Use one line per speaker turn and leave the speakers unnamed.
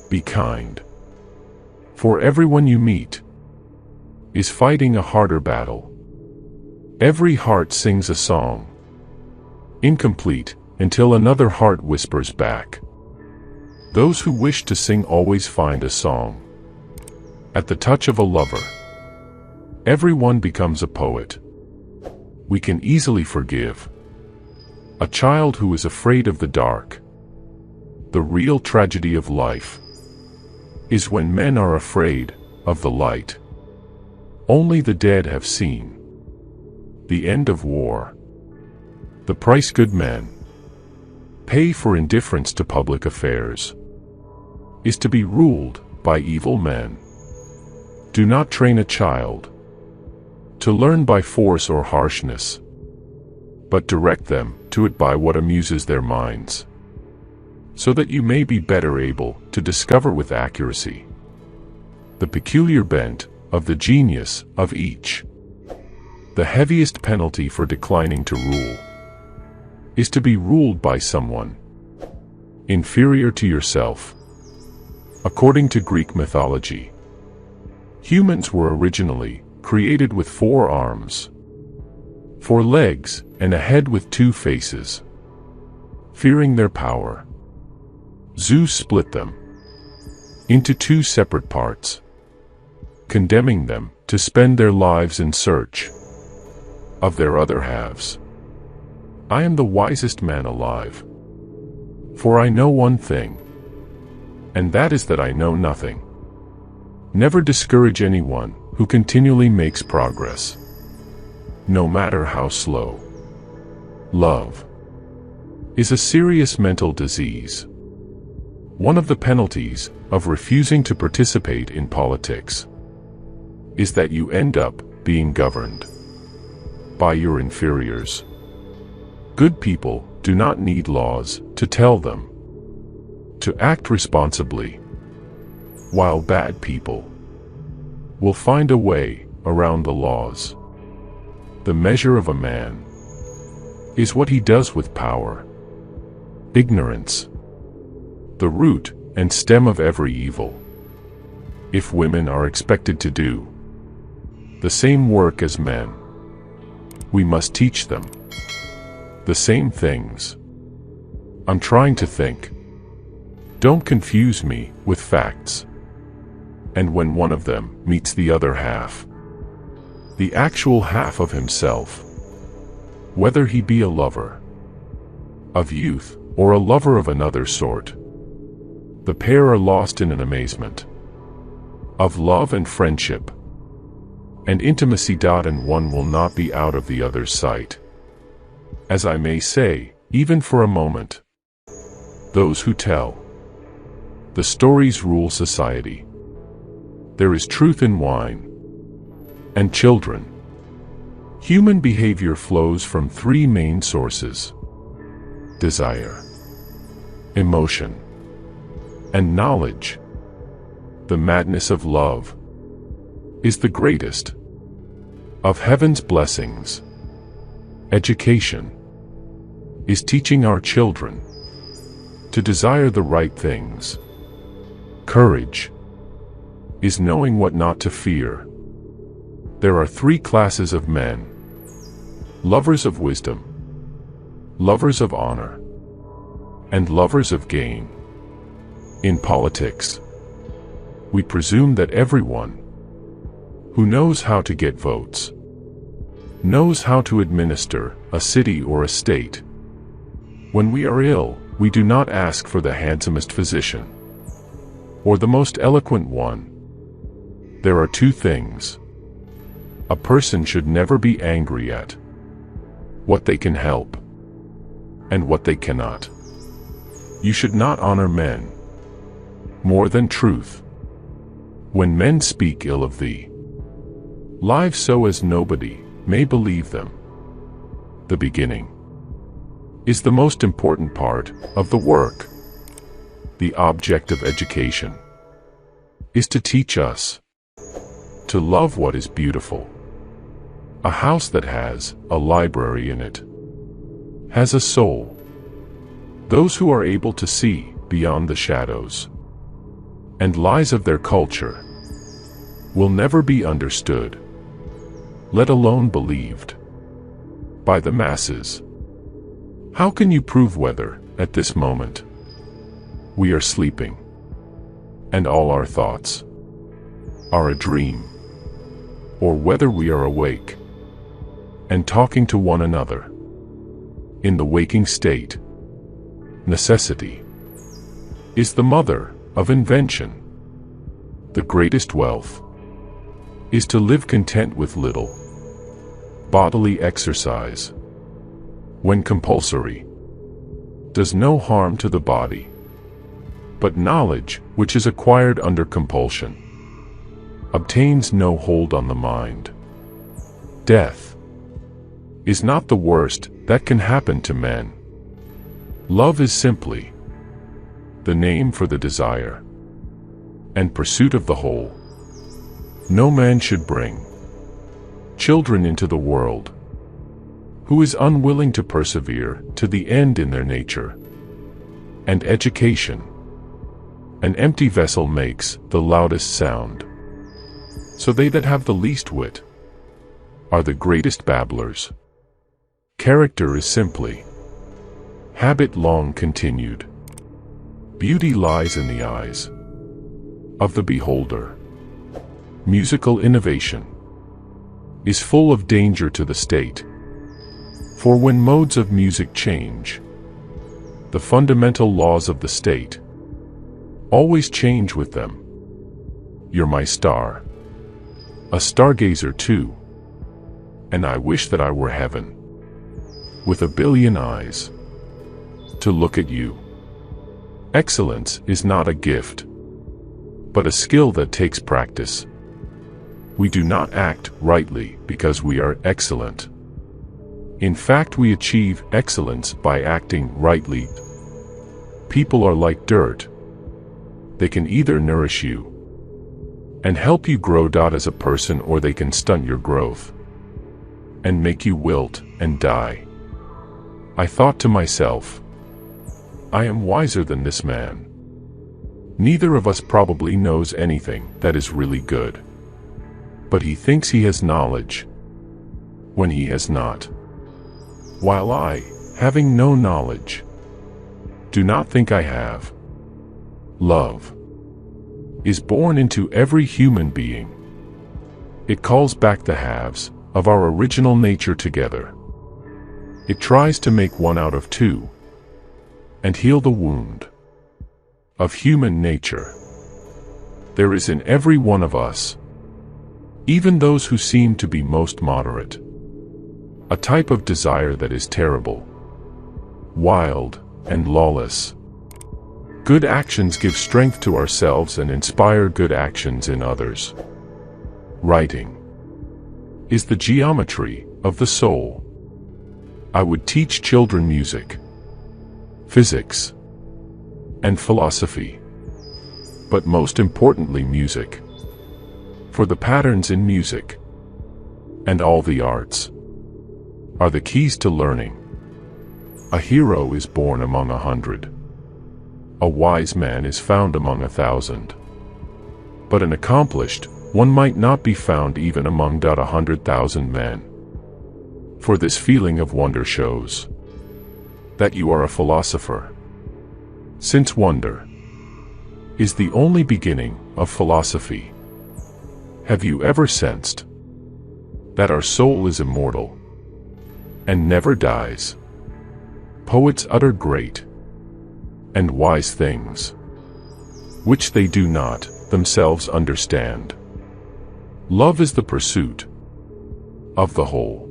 Be kind. For everyone you meet is fighting a harder battle. Every heart sings a song, incomplete, until another heart whispers back. Those who wish to sing always find a song. At the touch of a lover, everyone becomes a poet. We can easily forgive a child who is afraid of the dark. The real tragedy of life is when men are afraid of the light. Only the dead have seen the end of war. The price good men pay for indifference to public affairs is to be ruled by evil men. Do not train a child to learn by force or harshness, but direct them to it by what amuses their minds, so that you may be better able to discover with accuracy the peculiar bent of the genius of each. The heaviest penalty for declining to rule is to be ruled by someone inferior to yourself. According to Greek mythology, humans were originally created with 4 arms, 4 legs, and a head with 2 faces. Fearing their power, Zeus split them into 2 separate parts, condemning them to spend their lives in search of their other halves. I am the wisest man alive, for I know one thing, and that is that I know nothing. Never discourage anyone who continually makes progress, no matter how slow. Love is a serious mental disease. One of the penalties of refusing to participate in politics is that you end up being governed by your inferiors. Good people do not need laws to tell them to act responsibly, while bad people will find a way around the laws. The measure of a man is what he does with power. Ignorance, the root and stem of every evil. If women are expected to do the same work as men, we must teach them the same things. I'm trying to think. Don't confuse me with facts. And when one of them meets the other half, the actual half of himself, whether he be a lover of youth or a lover of another sort, the pair are lost in an amazement of love and friendship and intimacy. And one will not be out of the other's sight, as I may say, even for a moment. Those who tell the stories rule society. There is truth in wine and children. Human behavior flows from 3 main sources: desire, emotion, and knowledge. The madness of love is the greatest of heaven's blessings. Education is teaching our children to desire the right things. Courage is knowing what not to fear. There are 3 classes of men: lovers of wisdom, lovers of honor, and lovers of gain. In politics, we presume that everyone who knows how to get votes knows how to administer a city or a state. When we are ill, we do not ask for the handsomest physician or the most eloquent one. There are 2 things a person should never be angry at: what they can help and what they cannot. You should not honor men more than truth. When men speak ill of thee, lie so as nobody may believe them. The beginning is the most important part of the work. The object of education is to teach us to love what is beautiful. A house that has a library in it has a soul. Those who are able to see beyond the shadows and lies of their culture will never be understood, let alone believed, by the masses. How can you prove whether, at this moment, we are sleeping, and all our thoughts are a dream, or whether we are awake and talking to one another in the waking state? Necessity is the mother of invention. The greatest wealth is to live content with little. Bodily exercise, when compulsory, does no harm to the body, but knowledge, which is acquired under compulsion, obtains no hold on the mind. Death is not the worst that can happen to men. Love is simply the name for the desire and pursuit of the whole. No man should bring children into the world who is unwilling to persevere to the end in their nature and education. An empty vessel makes the loudest sound, so they that have the least wit are the greatest babblers. Character is simply habit long continued. Beauty lies in the eyes of the beholder. Musical innovation is full of danger to the state, for when modes of music change, the fundamental laws of the state always change with them. You're my star, a stargazer too, and I wish that I were heaven, with a billion eyes to look at you. Excellence is not a gift, but a skill that takes practice. We do not act rightly because we are excellent. In fact, we achieve excellence by acting rightly. People are like dirt. They can either nourish you and help you grow as a person, or they can stunt your growth and make you wilt and die. I thought to myself, I am wiser than this man. Neither of us probably knows anything that is really good, but he thinks he has knowledge when he has not, while I, having no knowledge, do not think I have. Love is born into every human being. It calls back the halves of our original nature together. It tries to make one out of two and heal the wound of human nature. There is in every one of us, even those who seem to be most moderate, a type of desire that is terrible, wild, and lawless. Good actions give strength to ourselves and inspire good actions in others. Writing is the geometry of the soul. I would teach children music, physics, and philosophy, but most importantly music, for the patterns in music and all the arts are the keys to learning. A hero is born among 100. A wise man is found among 1,000. But an accomplished one might not be found even among 100,000 men. For this feeling of wonder shows that you are a philosopher, since wonder is the only beginning of philosophy. Have you ever sensed that our soul is immortal and never dies? Poets utter great and wise things, which they do not themselves understand. Love is the pursuit of the whole.